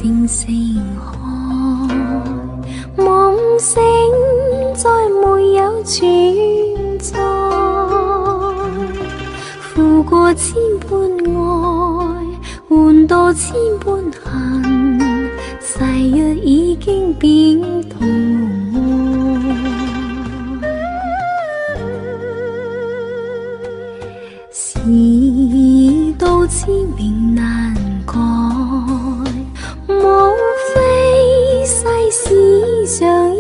星星看，梦醒再没有存在，付过千般爱，换到千般恨，誓约已经变痛爱，事到知明难改，莫非世事常意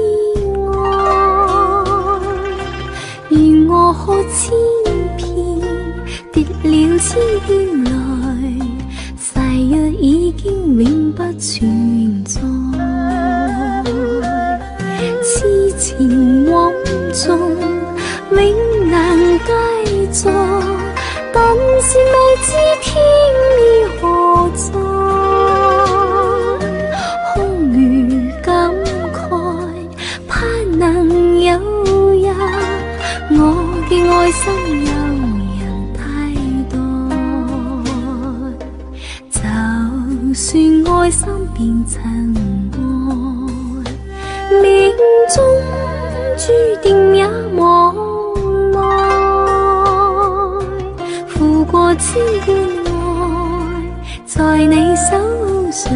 外，如我可千遍跌了千圈泪，誓约已经永不存在，痴情枉纵永难继续，但是未知天意何在，空余感慨，盼能有日我嘅愛心有人替代，就算愛心變塵埃，命中注定也無奈，付過千般愛，在你手上，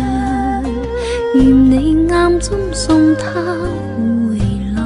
願你啱中送他回來。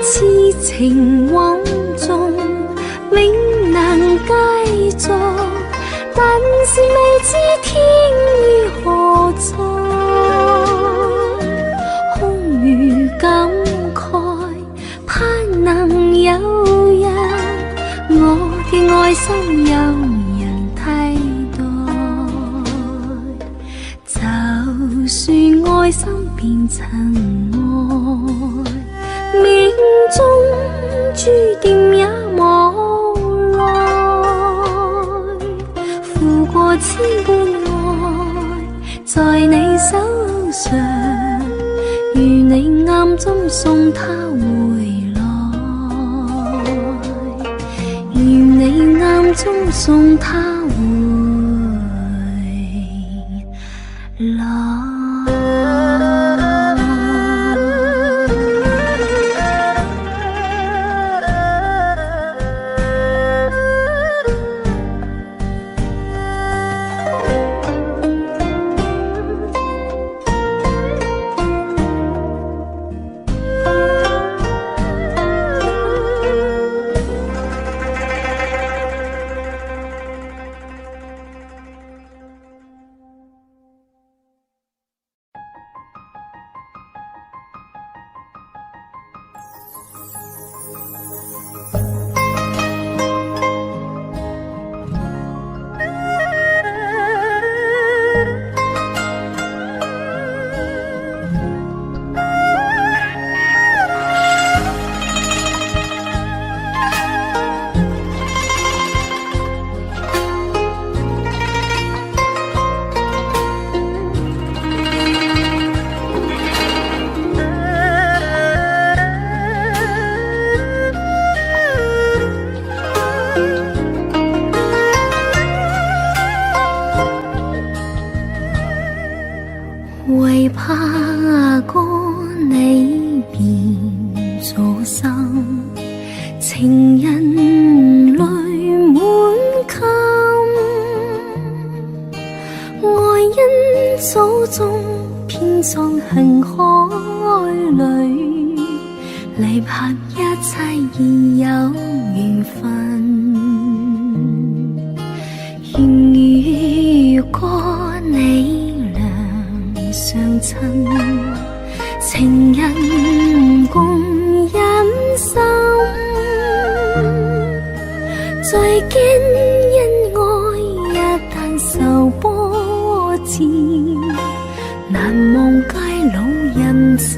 痴情枉縱永難繼續，但是未知天意何在，空餘感慨，盼能有日我嘅愛心有人替代，就算愛心變塵埃，命中注定也無奈，付過千般愛，在你手上，如你啱中送他回來，如你啱中送他回來。為怕哥你變咗心，情人淚滿襟，愛因祖宗編葬恨海裏，離合一切已有緣分。如果你倆相親，情人共忍心。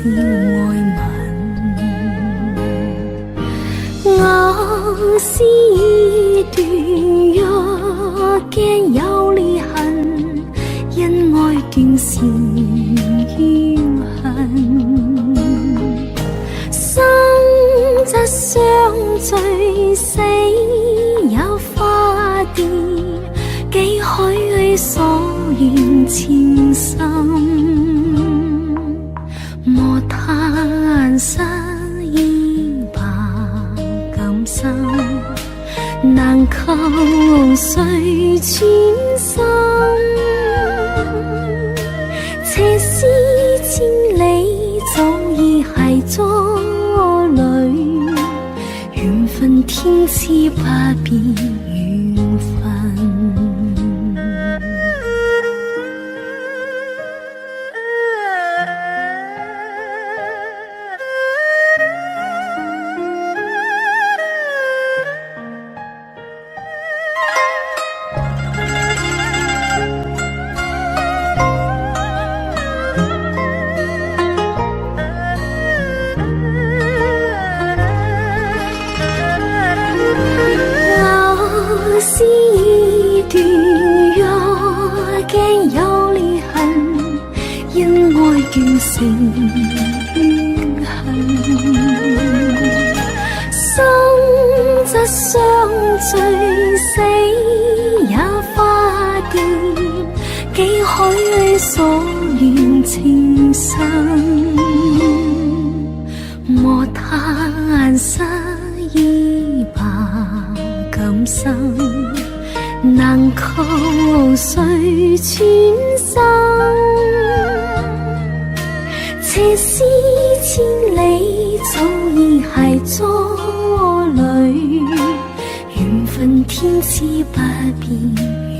爱吻。我是断若惊有裂痕，因爱斷是怨恨。生則相聚，死有化蝶，幾許所願情深。莫嘆失意白今生，難求誰全心。斜思千里，早已係災侶。緣分天賜不變緣分。思斷若驚有裂痕，因愛斷成怨恨。生則相聚，死也化蝶，幾許所願情深。莫嘆失意白今生，難求誰全心。斜思千里，早已係災侶。緣分天賜不變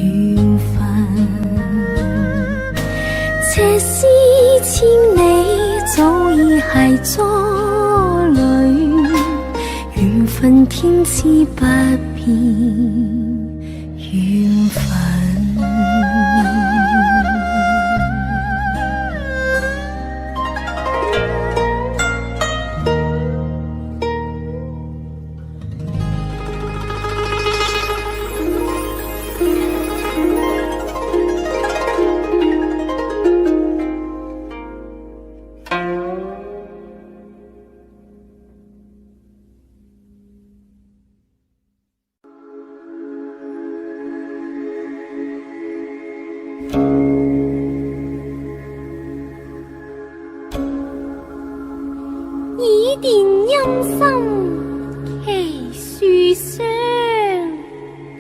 緣分。斜思千里，早已係災侶。緣分天賜不變緣分。以電音心奇樹霜，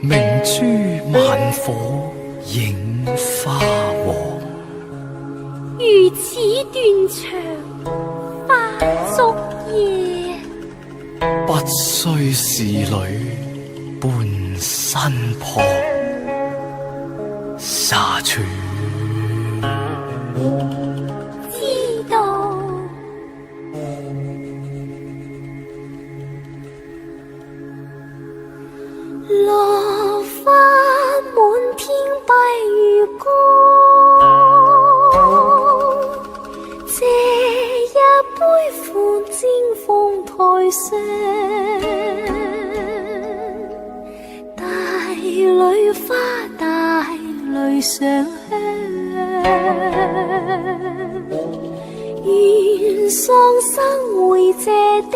明珠萬火映花黃。如此斷腸花燭夜，不須仕女伴身旁，沙處知道落花滿天蔽月光，這一杯苦煎鳳台上，大蕊花大淚上香，願喪生會謝爹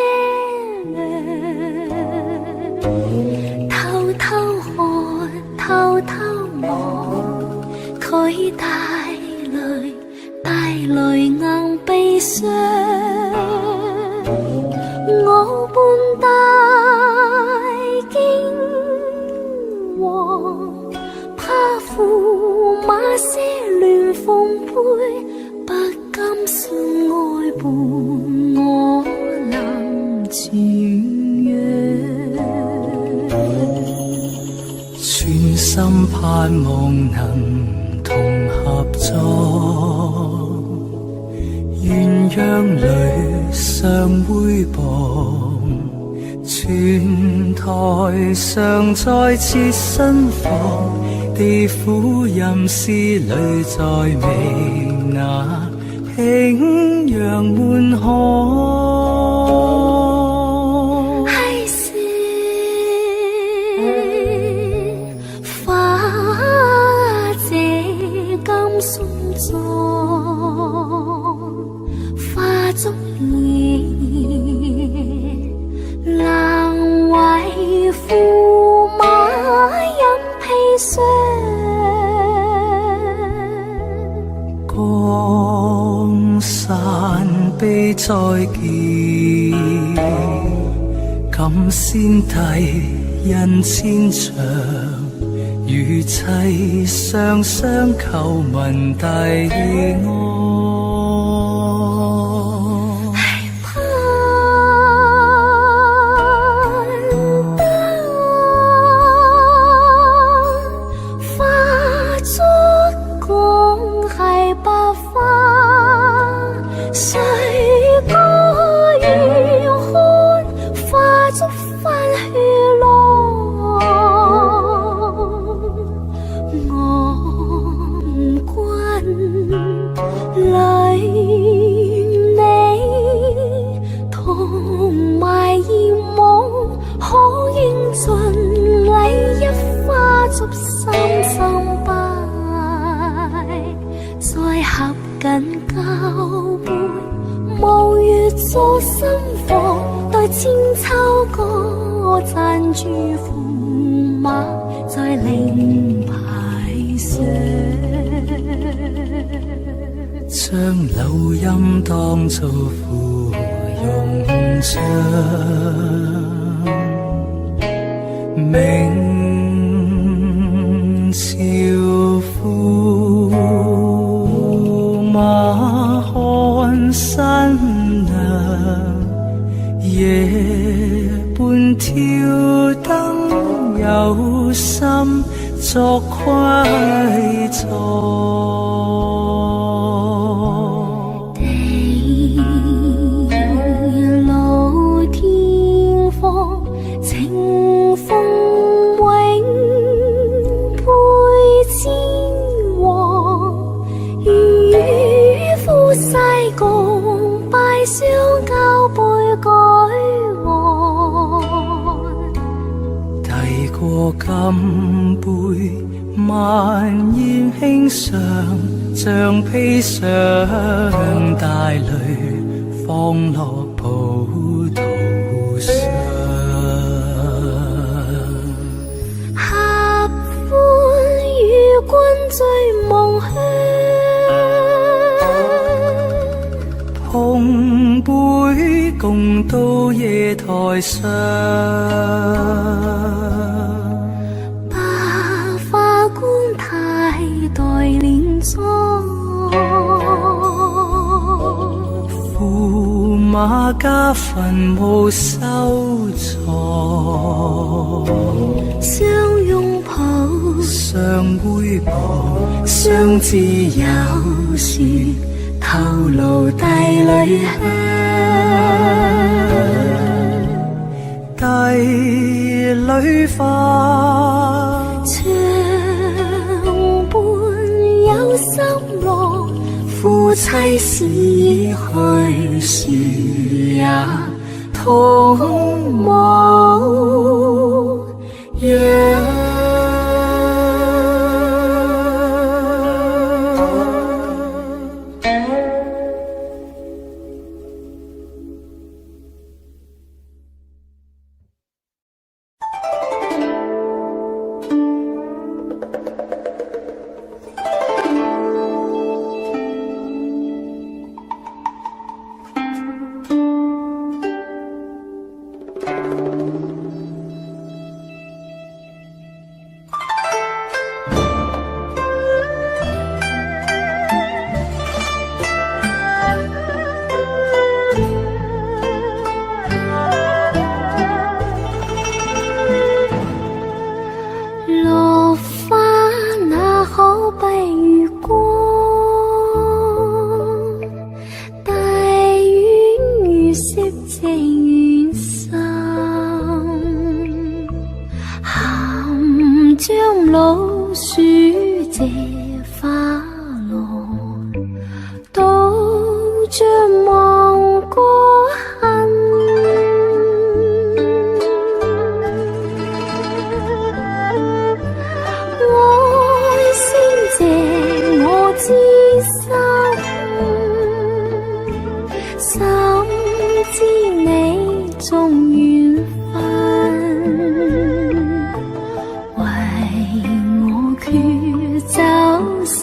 娘，偷偷看偷偷望，佢帶淚硬悲傷，我伴大驚惶，怕駙馬些亂奉陪，不甘心愛伴我能傳揚，專心盼望能同合作，鴛鴦裏相會傍，泉台上再設新房，地府吟詩裏在微雅景阳滿海。係是花這金松狀，花燭夜難為駙馬飲砒霜。江山悲再見，感先帝印千丈，與妻雙雙求聞帝安。將柳陰當作芙蓉帳，明朝駙馬看新娘，夜半挑燈有心作窺藏。金杯萬宴輕嘗，像披上大淚放落葡萄上。合歡與君醉夢鄉，碰杯共到夜台上。駙馬家墳墓收藏，相擁抱，相會抱，相知有時透露帝女香。帝女花長伴有心郎，夫妻是去時也同模樣。知心，心知你重緣分，為我決走三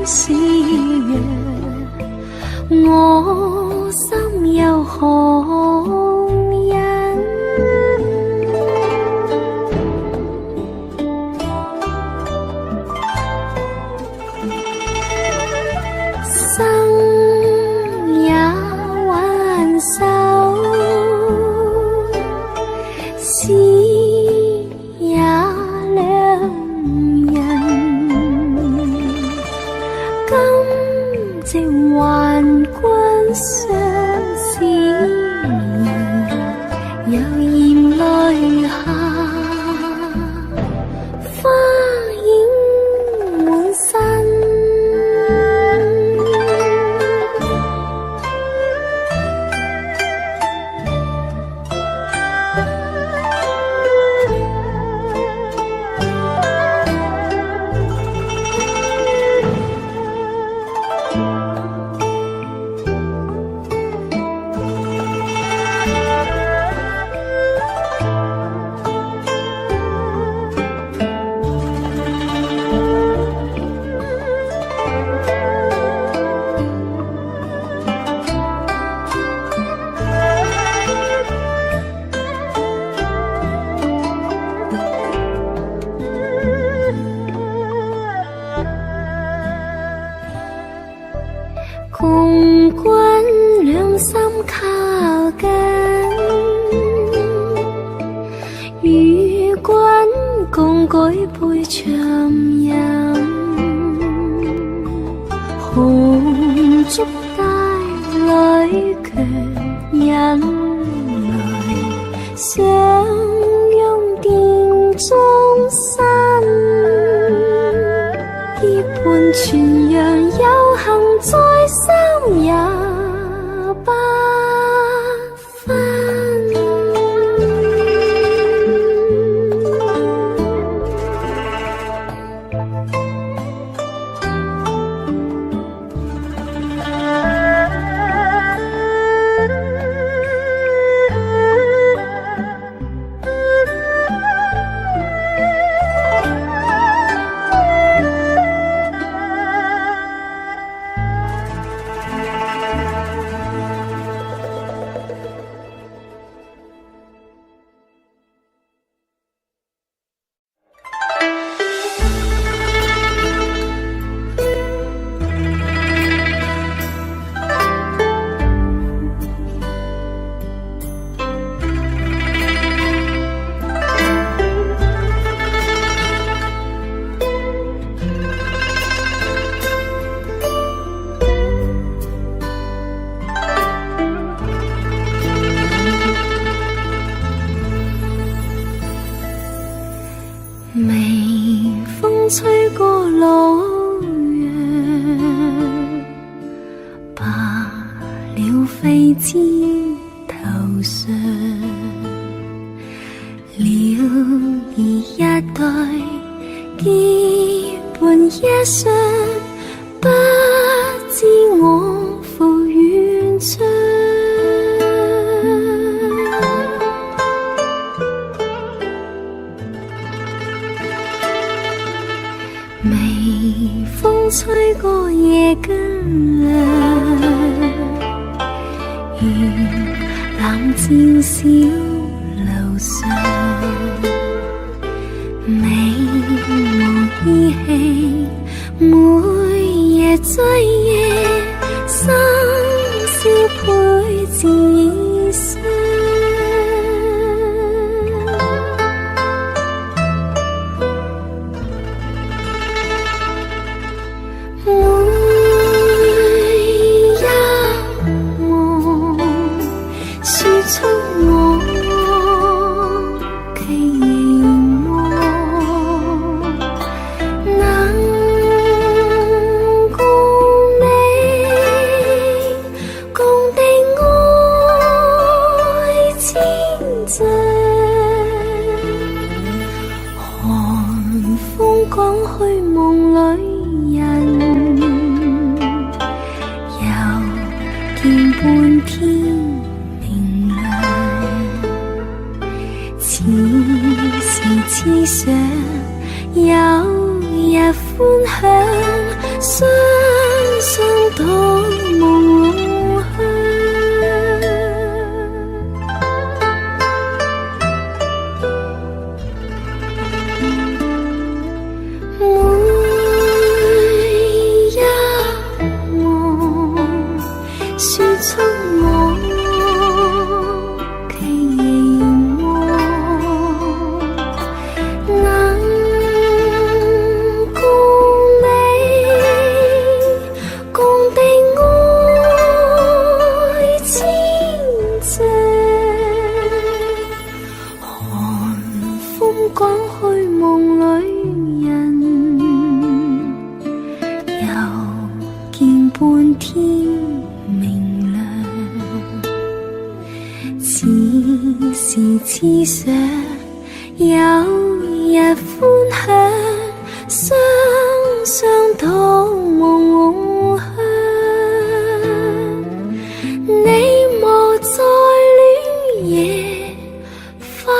思若，我心又何忍？生也還手，死也兩人。今夕還君相思，又嫌淚下，花影滿身。共君兩心靠近，與君共舉杯長飲，紅燭帶裏卻引來相擁殿中身，結伴傳揚有幸在三也不分。微風吹過老楊，罷了飛枝頭上，了兒一代結伴一雙，不知我赴遠窗。微風吹過夜更涼，如冷照小樓上，美無依稀，每夜追夜，心思配自傷。出我期望，能共你共地愛千丈，寒風趕去夢裏人。雙雙到夢鄉。痴想有日歡享，雙雙到夢鄉。你莫再戀野花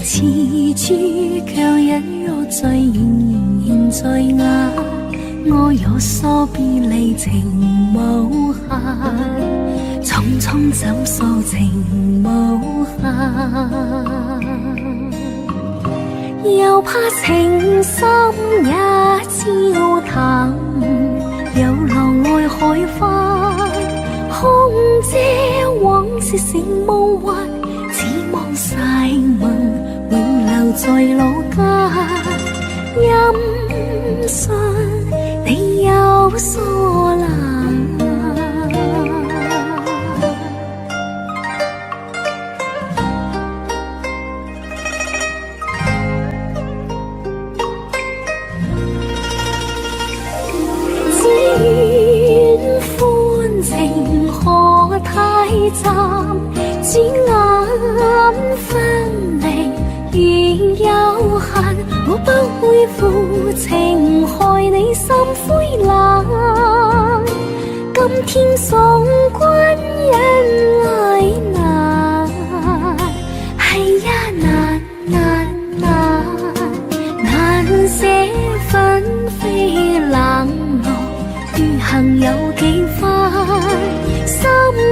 似珠卻隱約在仍然在眼，我有疏別離情無限，匆匆走數情無限，又怕情深也照淡，有浪愛海翻，空遮往事成夢幻，只望逝夢永留在老家，音訊你有疏懶，只願歡情何太暫，轉眼分離仍有限，我不會負情害你心灰冷，今天送君人來難，係呀難難難，難捨紛飛冷落，餘行有幾番，心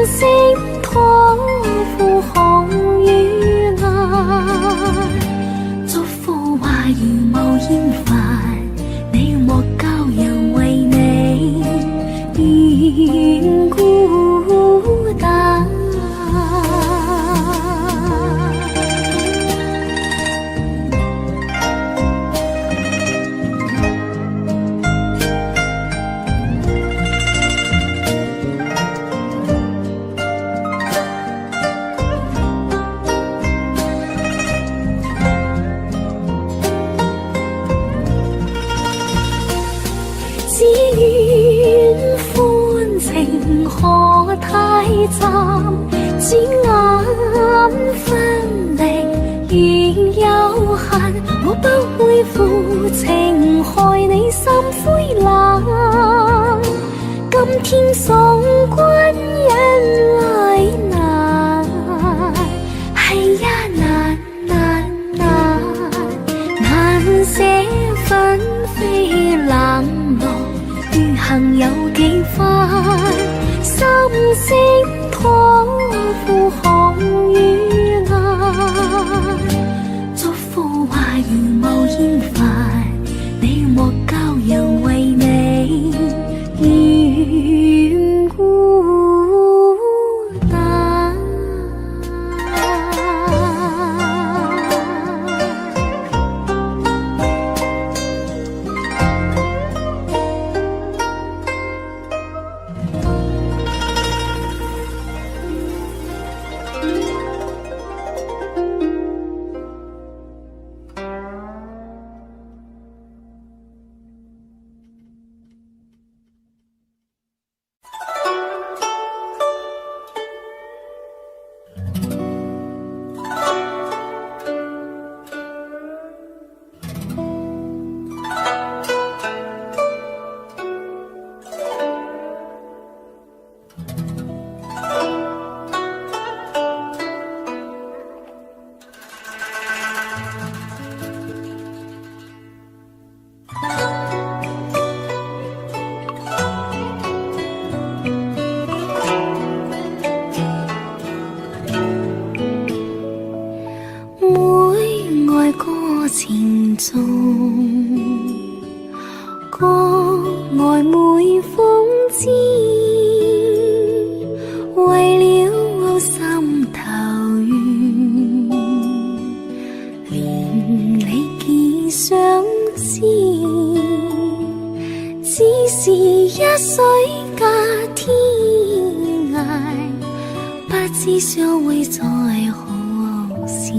聲託付紅與顏，祝福話如無厭煩，你莫教人為你願孤單。只願歡情何太暫，轉眼分離仍有限，我不會負情害你心灰冷，今天送君人來難，係呀難難難，難捨紛飛冷落，餘行有幾番，心聲託付紅與顏，祝福話如無厭煩，你莫教人為你願孤單。過程中，國外每風知，為了心頭緣，連理結相知，只是一水隔天涯，不知相會在何時。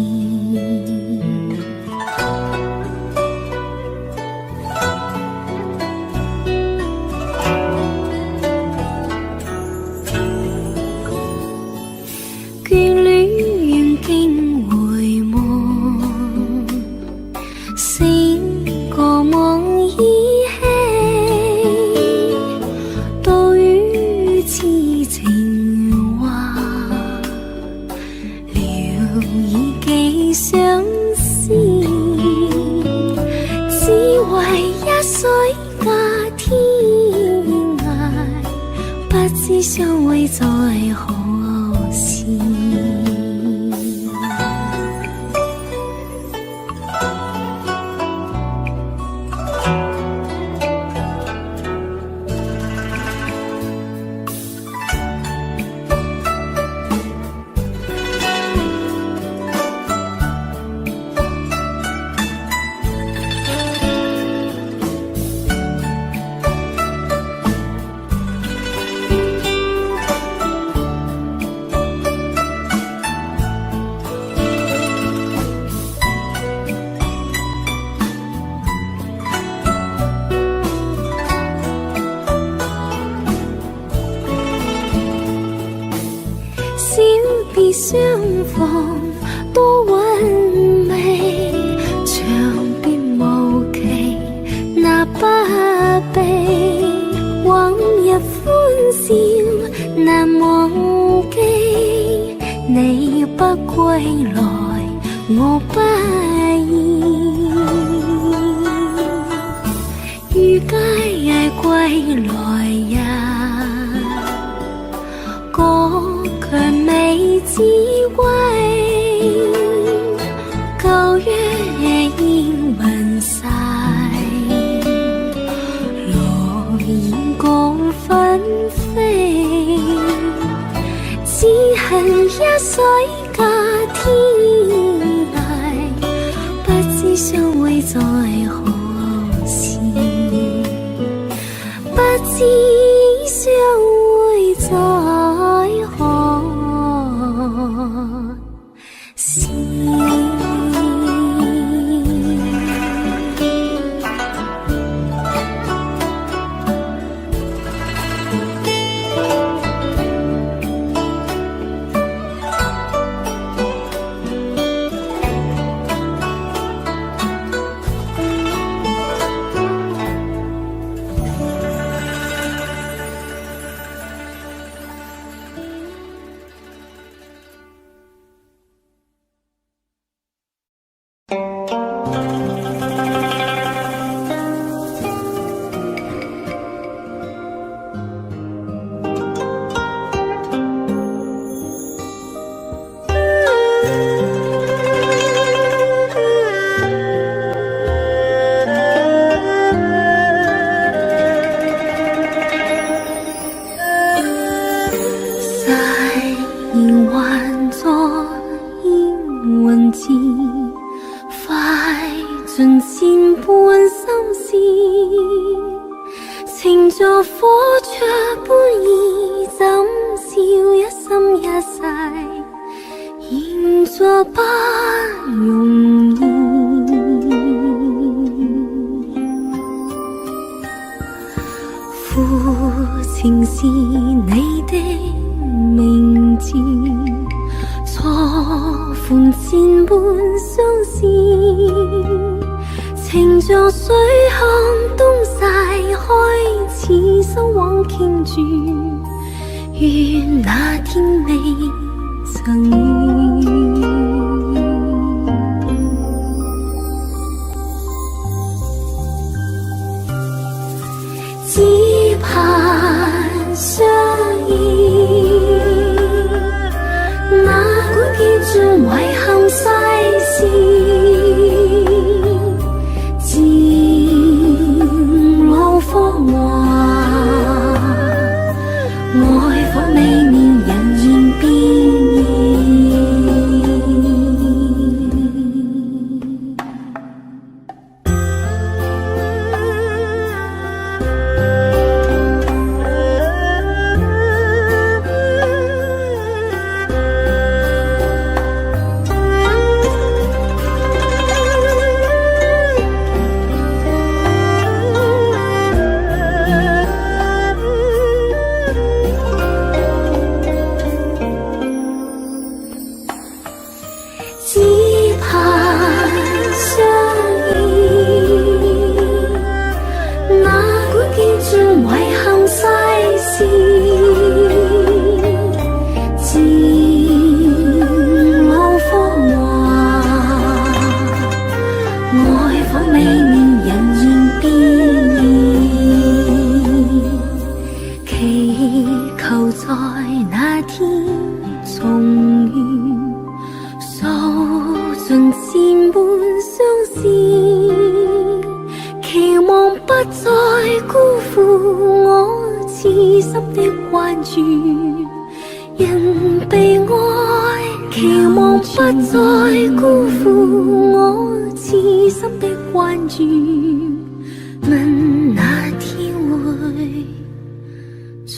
相會在何時？相逢多韻味，長別無期那不避，往日歡笑難忘記，你不歸來我不意，於街歸來呀，國強美之歸，舊約已聞晒，羅燕各紛飛，只恨一水隔天涯，不知相會在何時，不知相會在何時。哪管見盡遺憾世事，愛火未免人言變現，祈求在那天重遇，數盡善伴相思，期望不再辜負我痴心的關注。人被愛，期望不再辜負我痴心的關注。問哪天會重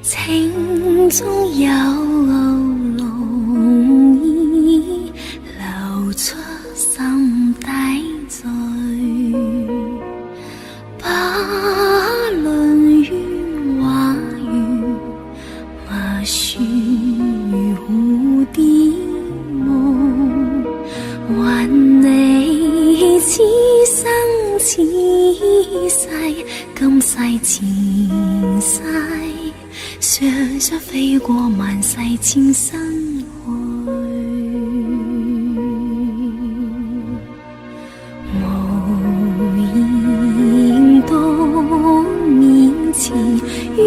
情中有濃意流出心底醉，不論怨話緣，默書如蝴蝶夢，還你此生此世，今世前世，雙雙飛過萬世千生去，無言到面前，與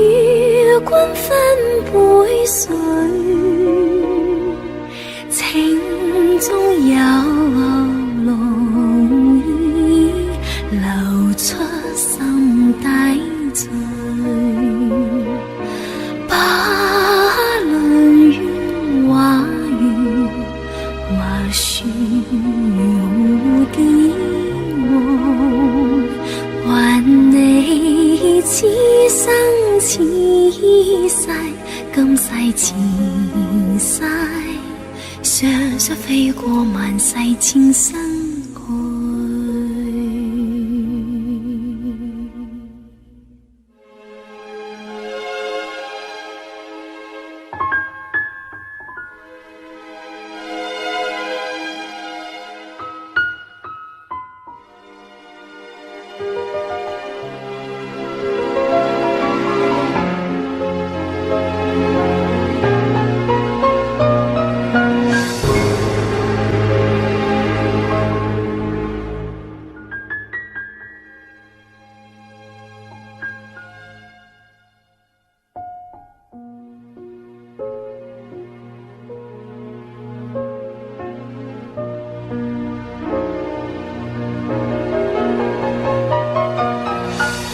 君分杯水，情中有濃意流出心底醉。此生此世，今世前世，雙雙飛過萬世千生去。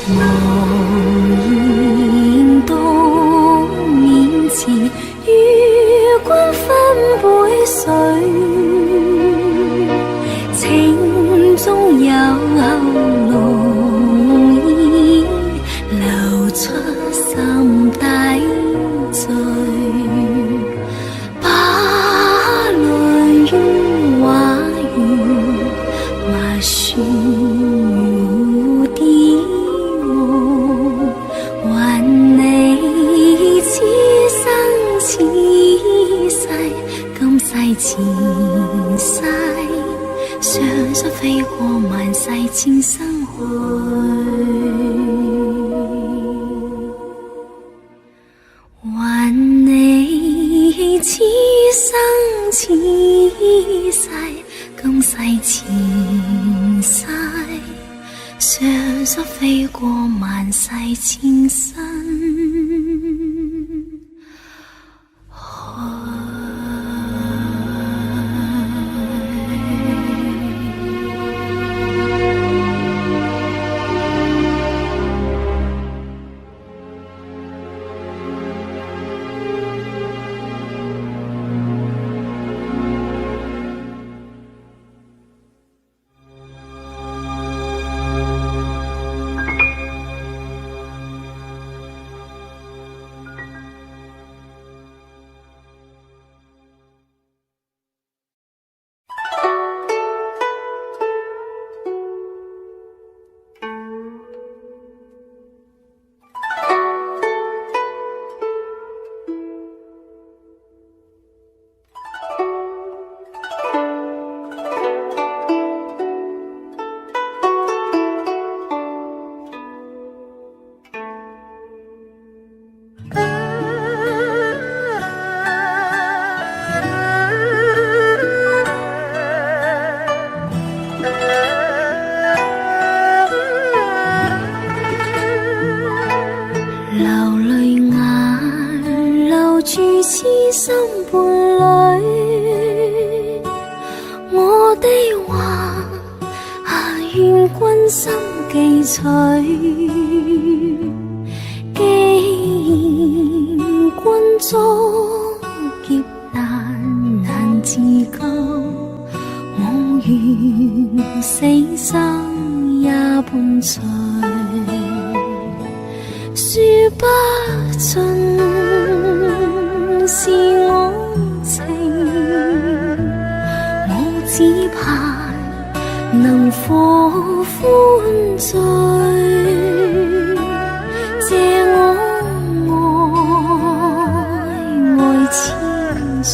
無言到面前，與君分杯水，情中有濃意流出心底醉，不論怨話緣，默書前世，雙雙飛過萬世千生去，還你此生此世，今世前世，常宿飛過萬世千生。心伴侶，我的話願君心記取。既然君遭劫難自救，我願死生也伴隨。說不盡是我情，我只盼能獲歡醉，借我愛千丈。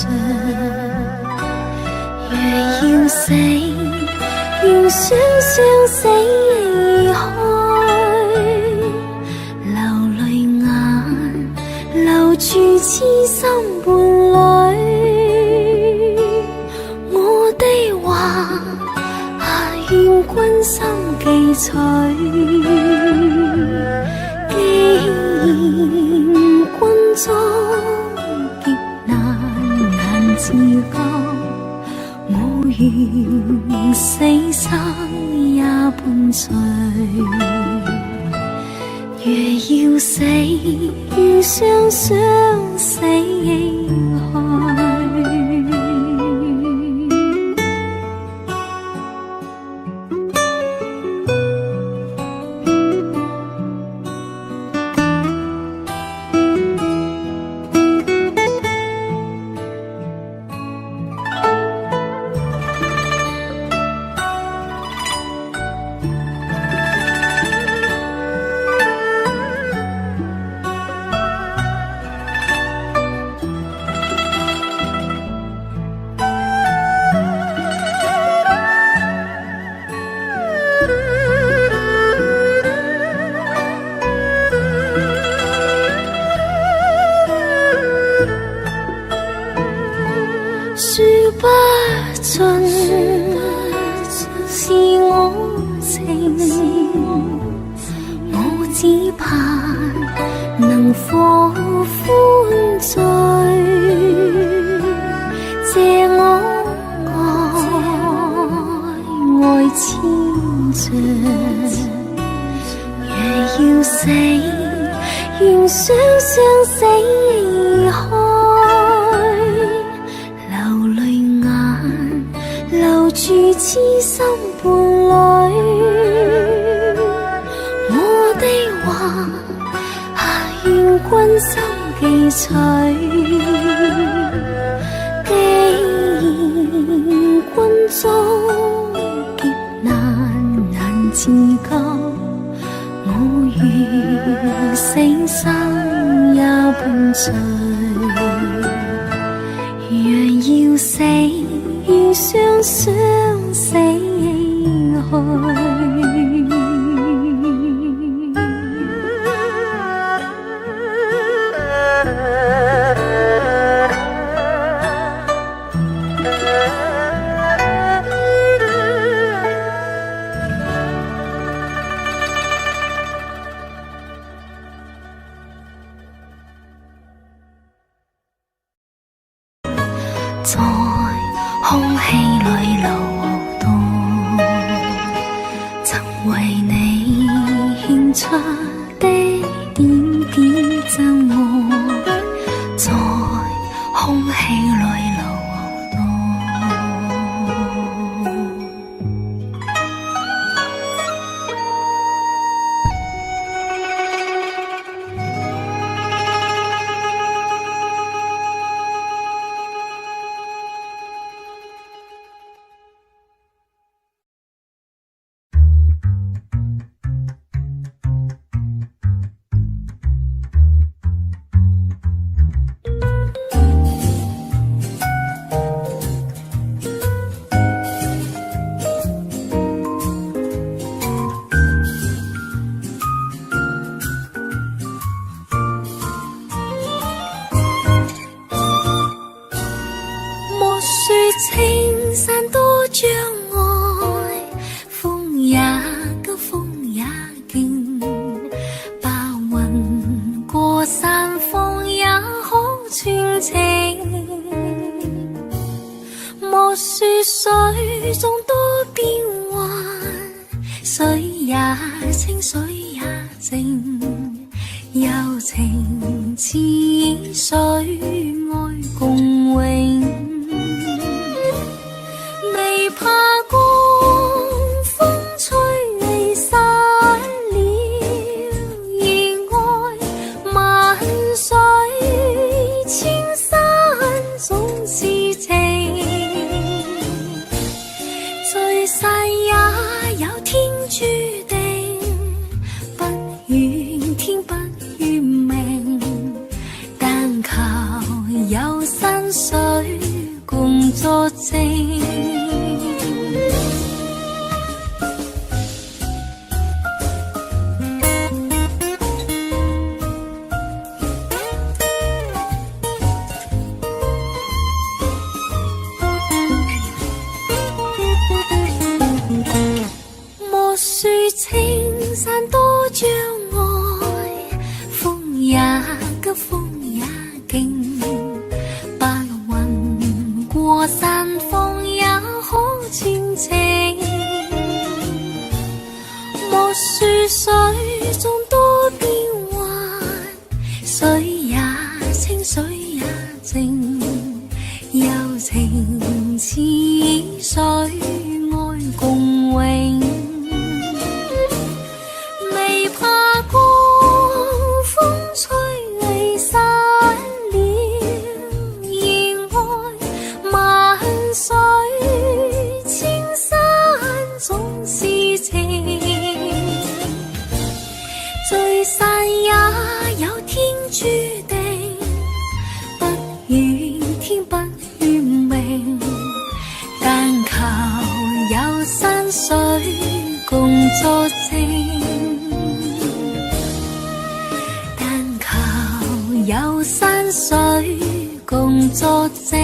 若要死，願雙雙死住痴心伴侶，我的話願君心記取。既然君遭劫難自救，我願死生也伴隨。若要死，願雙雙死去。說不盡是我情，我只盼能獲歡醉，借我愛千丈。若要死，願雙雙死開。住痴心伴侶，我的話願君心記取。既然君遭劫難自救，我願死生也伴隨。若要死，願雙雙死去。里流动，曾为你献出的点点赠爱，在空气里流动。青山多障碍，风也急，风也劲，白云过山峰也好传情。莫说水中多变幻，水也清，水也静，柔情似水，爱共永。未怕光风吹离散了，而爱万水千山总是情。聚世也有天注定，不怨天不怨命，但求有山水共作证。莫说青山多障碍，风也急，风也劲，白云过山峰也好传情。莫说水中多变幻，水也清，水也静，柔情似水，爱共永。未怕光风吹离散了，而爱万水千山总是情。聚散也有天注定，不怨天不怨命，但求有山水共作证，但求有山水共作证。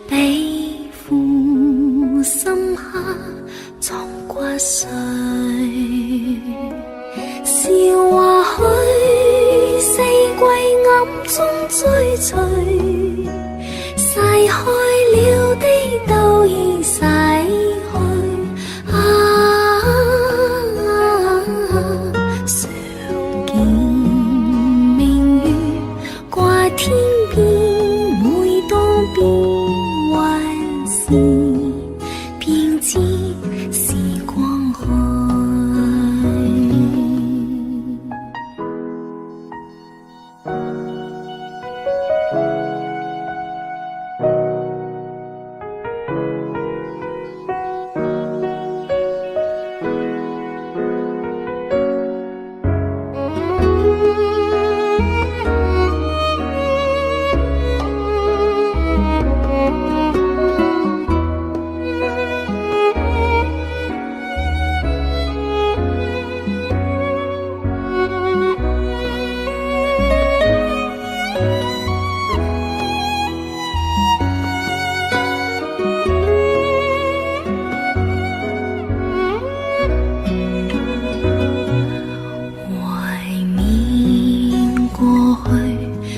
比負深刻藏骨髓。笑話虛，四季暗中追隨，逝開了的都已逝去。常見明月掛天邊，每當變幻時，便知時光去。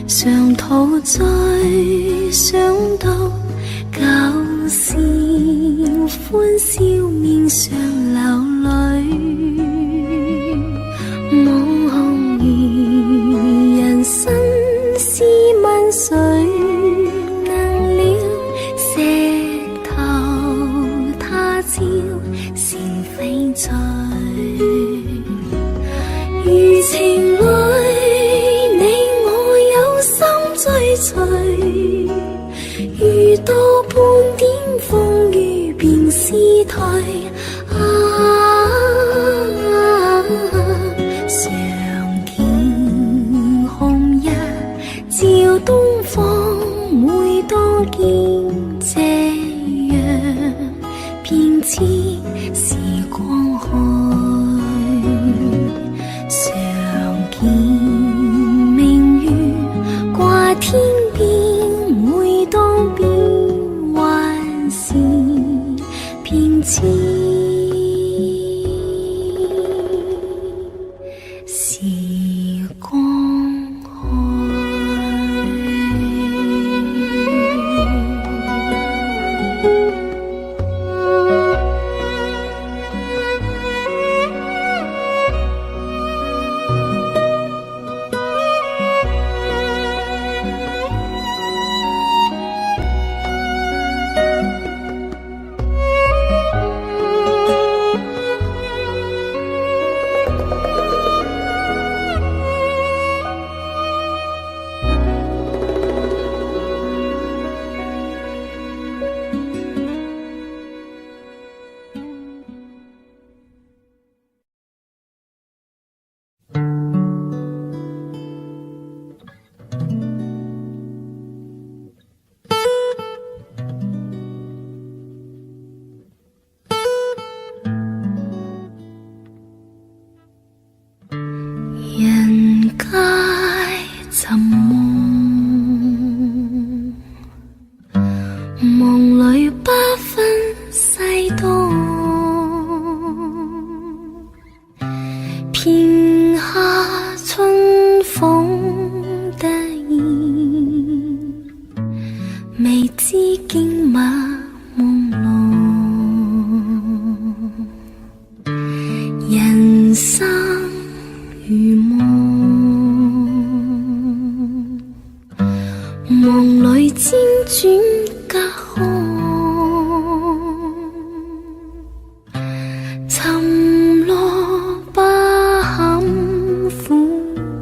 常陶醉，想到舊時歡笑面上流淚，望紅顏人生試問誰能了石頭他朝禪翡翠，如情侶追隨，遇到半點風雨便思退。常見紅日照東方，每當見這樣，便知時光去。常見天邊，每當變幻時，便知時光去。人皆尋夢，夢裏不分西東，片刻春風得意，未知經脈朦朧，人生如夢，夢裏輾轉隔空，沉落不堪苦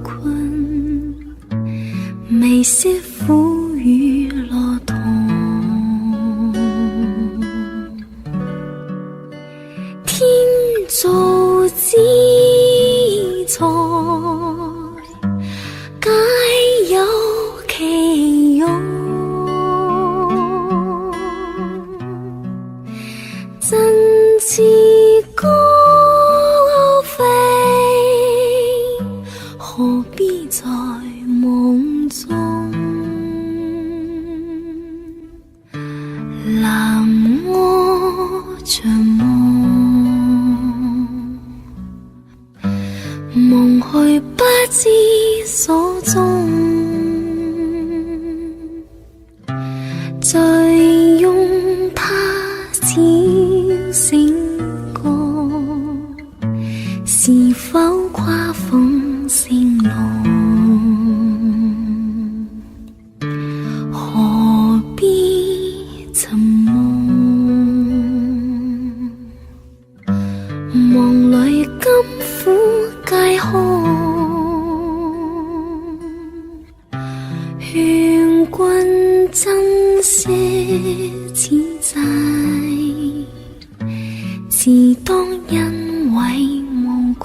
困，未識苦與樂同，天造之材皆有其用，着梦去不知所踪，再用它照醒过，是否跨鳳聲浪？何必尋夢？夢裏甘苦皆空，勸君珍惜此際，自當因為無窮。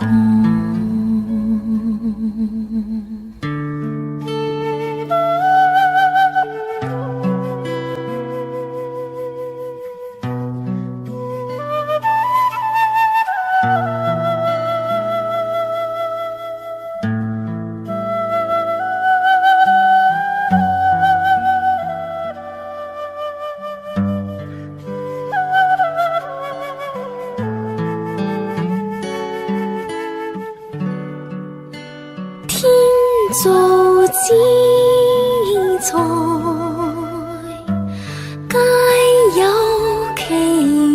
造之材，皆有其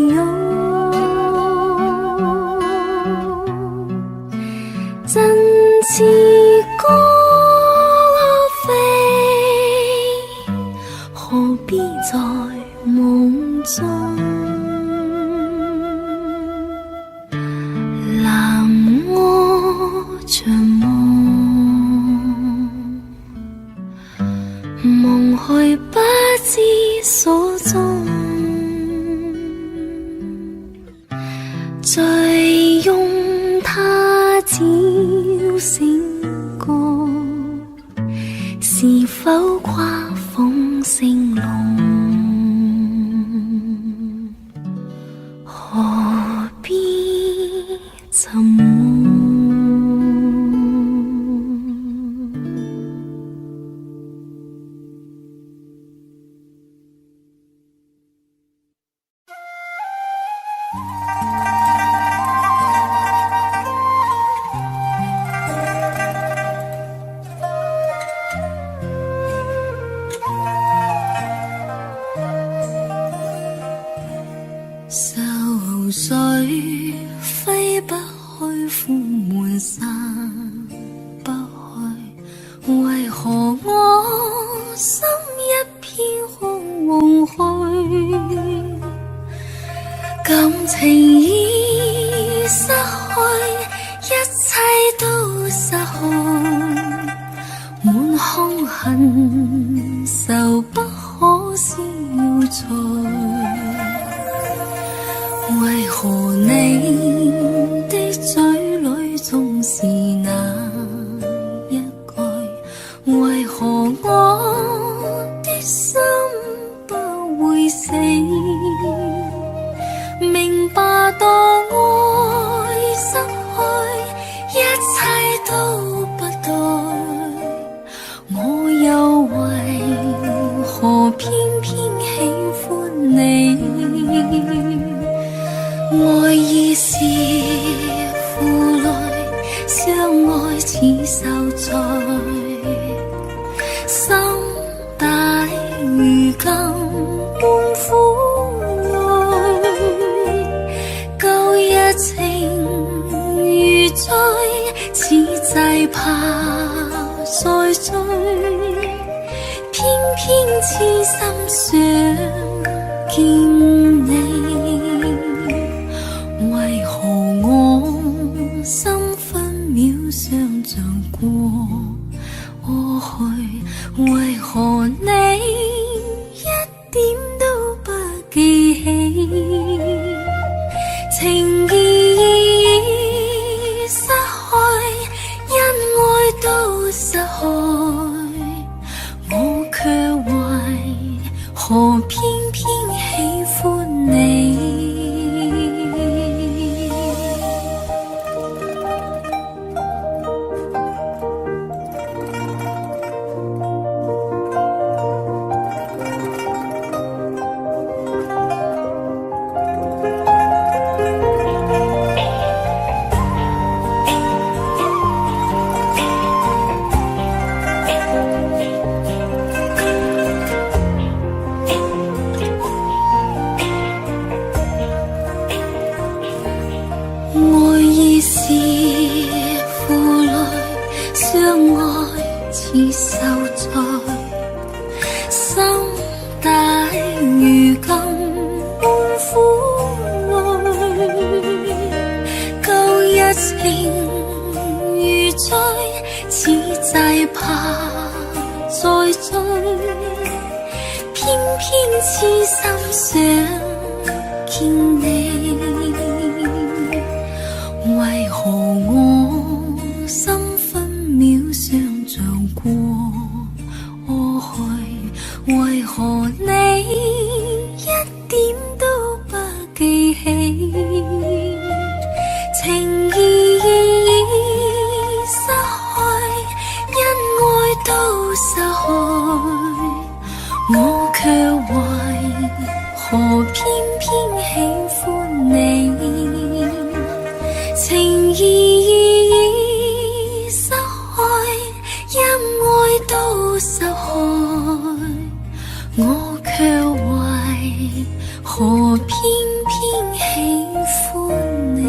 用。振翅高飛，何必在夢中？南柯長夢去不知所蹤，再用它照醒過，是否跨鳳聲浪？何必尋夢？愁緒揮不去，苦悶散不去，為何我心一片空虛？感情已失去，一切都失去，滿腔恨愁不可消除。為何你的嘴裏總是那一句？為何我的心不會死？明白當愛失去，一切都不對，我又為何偏偏喜歡你？愛意是負累，相愛似受罪，心大如今滿苦淚，舊日情如醉，此際怕再追，偏偏痴心想見你。為何我心分秒想像過去？為何你一點都不記起？情義已失去，因愛都失去，我卻為何偏偏喜歡你？痴心想見你，為何我心分秒上像過去？為何你一點都不記起？情意失去，因愛都失去，我卻為何偏偏喜歡你？情意失去，因愛都失去，我卻為何偏偏喜歡你？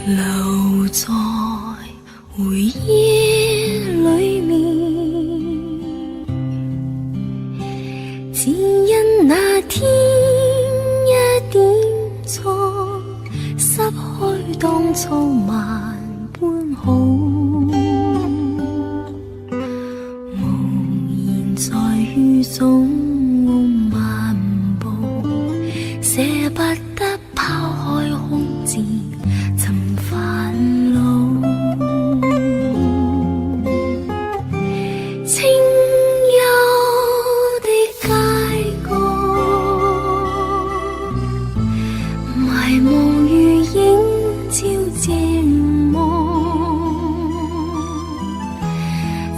留在回憶裏面，只因那天一點錯，失去當初萬般好，無言在雨中漫步，捨不得拋開空自尋煩惱，清幽的街角，迷霧如映照漸望，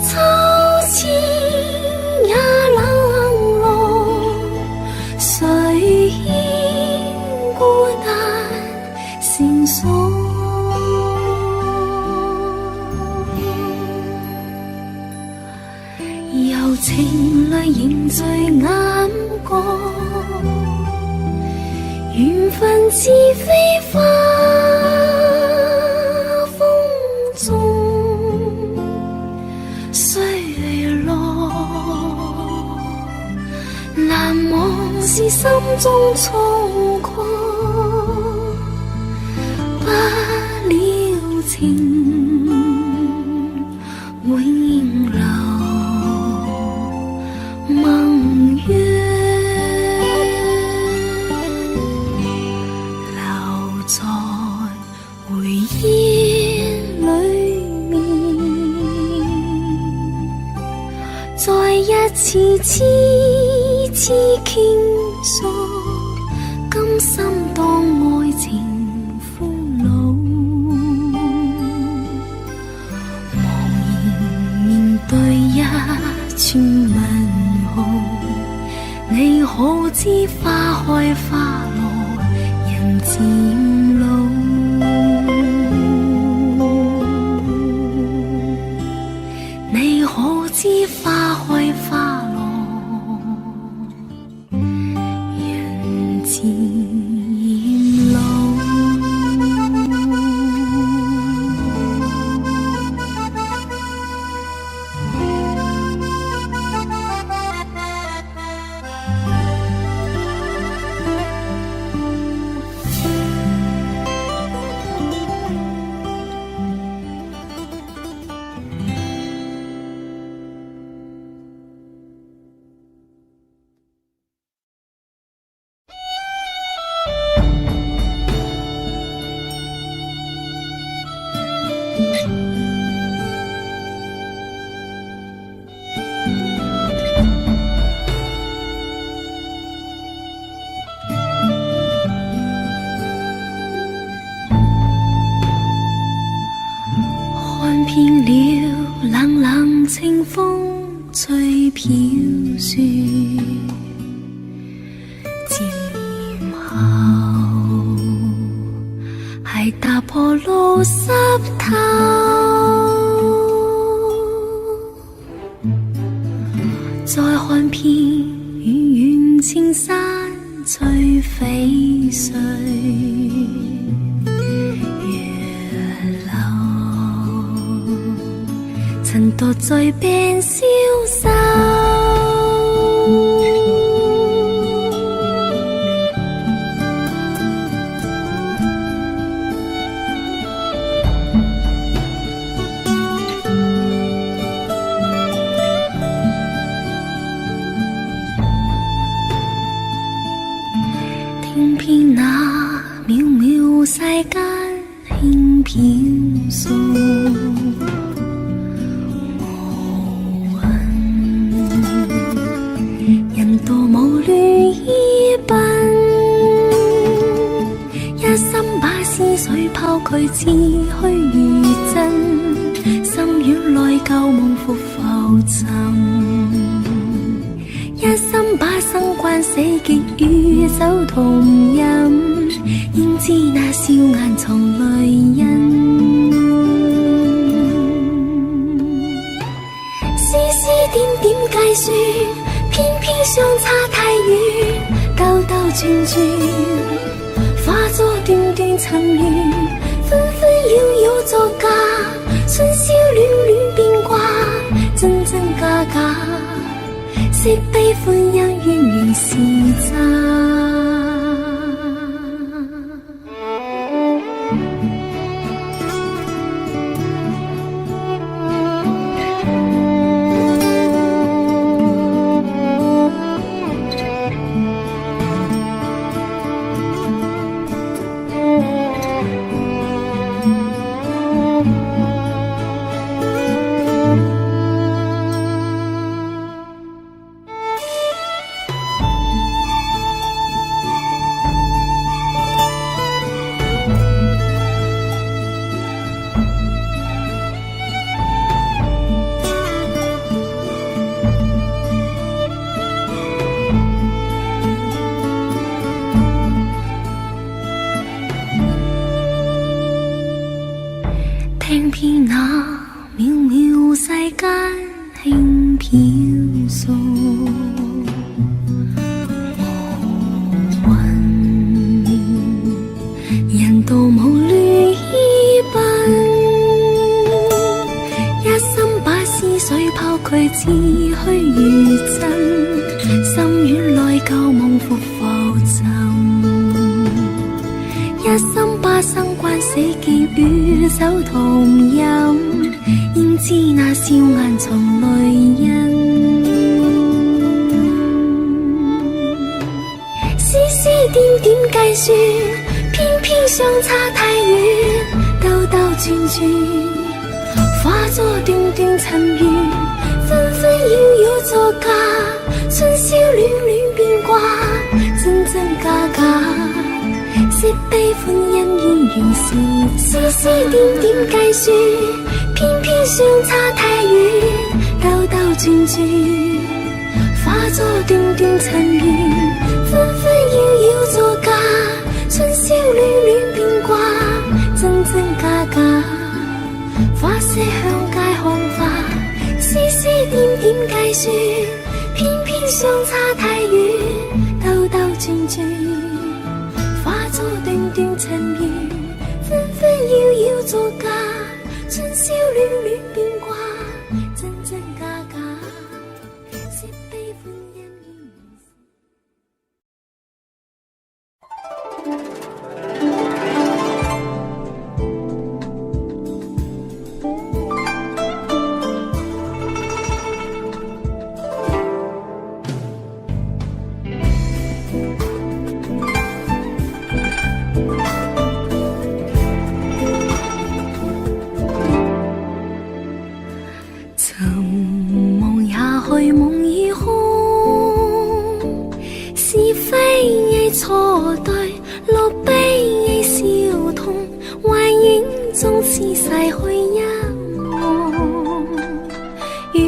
秋千也冷落，誰牽孤單線索？柔情淚凝聚眼角，緣分似飛花風中碎落，難忘是心中衝過，不了情永留盟約，留在回憶裏面，再一次痴痴傾訴，甘心當愛情俘虜，茫然面對一串問號，你可知花開花落人漸老？你可知花開花落人漸老？清风吹飘雪，漸後係踏破路濕透，再看遍遠遠青山翠翡翠，曾獨在邊消瘦，聽遍那渺渺世間輕飄送。道無亂依奔，一心把思緒拋拒，似虛如真，心軟內舊夢復浮沉，一心把生關死結與酒同飲，應知那笑顏藏淚印，絲絲點點計算，偏偏相差太遠，兜兜轉轉，化作段段塵緣，紛紛擾擾作假，春宵戀戀變卦，真真假假，惜悲歡恩怨原是詐。聽遍那渺渺世間輕飄送，無雲人道無亂依奔，一心把思緒拋拒，似虛如真，心軟內舊夢復浮沉，一心把生關死結與酒同飲，應知那笑顏藏淚印，絲絲點點計算，偏偏相差太遠，兜兜轉轉，化作段段塵緣，紛紛擾擾作假，春宵戀戀變卦，真真假假，惜悲歡恩怨原是絲絲點點計算，偏偏相差太遠，兜兜轉轉，化作段段塵緣，紛紛擾擾作假，春宵戀戀變卦，真真假假，花色向街看花，絲絲點點計算，偏偏相差太遠，兜兜轉轉，化作段段塵緣，紛紛擾擾作假，春宵戀戀變卦，真真假假，惜悲歡恩怨。尋夢也去，夢已空，是非亦錯對，樂悲亦笑痛，幻影中似逝去一夢，如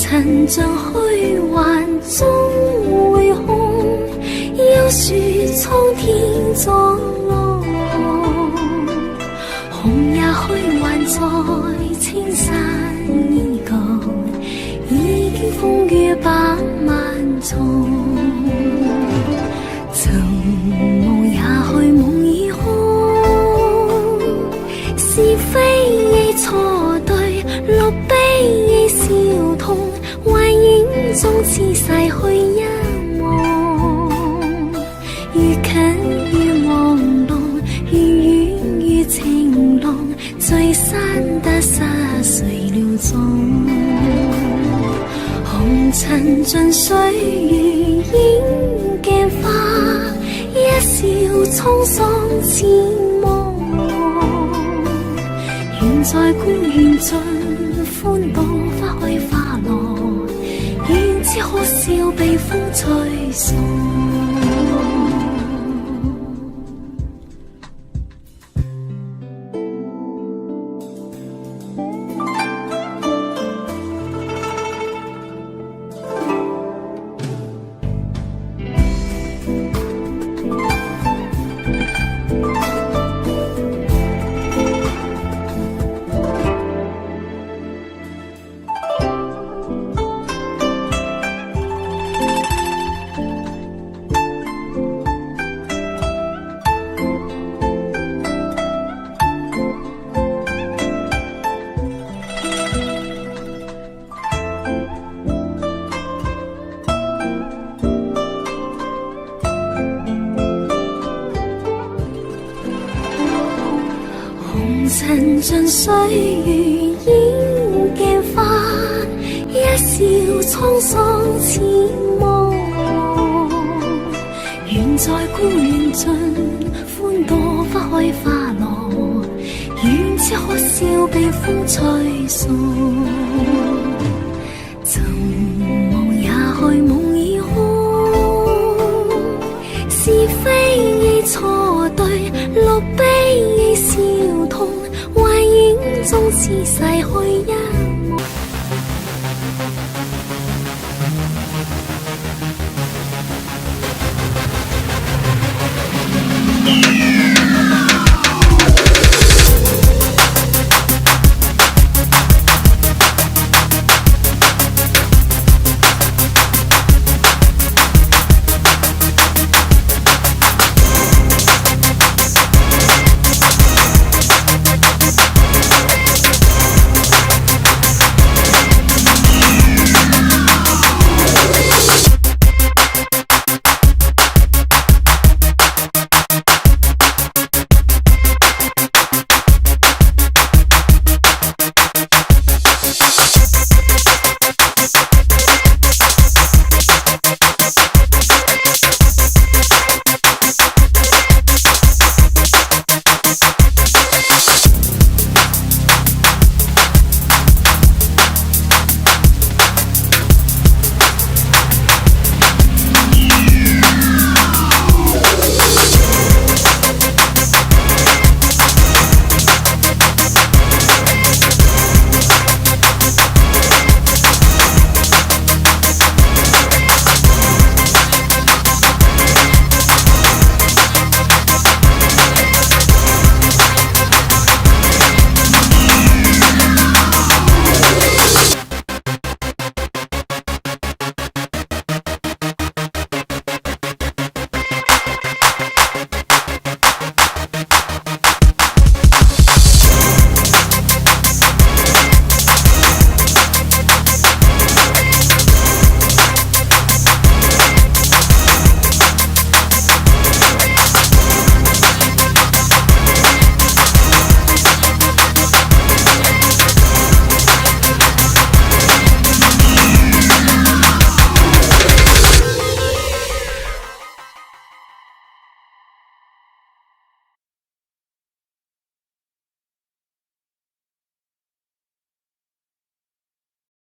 尘像虛幻終會空，要說蒼天作浪，紅也虛幻在青山依舊，已經風雨百萬重。曾夢也去夢已空，是非亦錯對，落悲亦笑痛，幻影中似逝去一夢。愈近愈朦朧，愈遠愈情濃，聚散得失誰料中。紅塵盡歲月映鏡花，一笑滄桑似夢。願在孤園盡歡度花開花落，願只可笑被風吹送。塵盡歲月映鏡花，一笑滄桑似夢。願在孤園盡歡度花開花落，願只可笑被風吹送。曾夢也去夢已空，是非亦錯對，落悲亦笑痛，幻影中似逝去一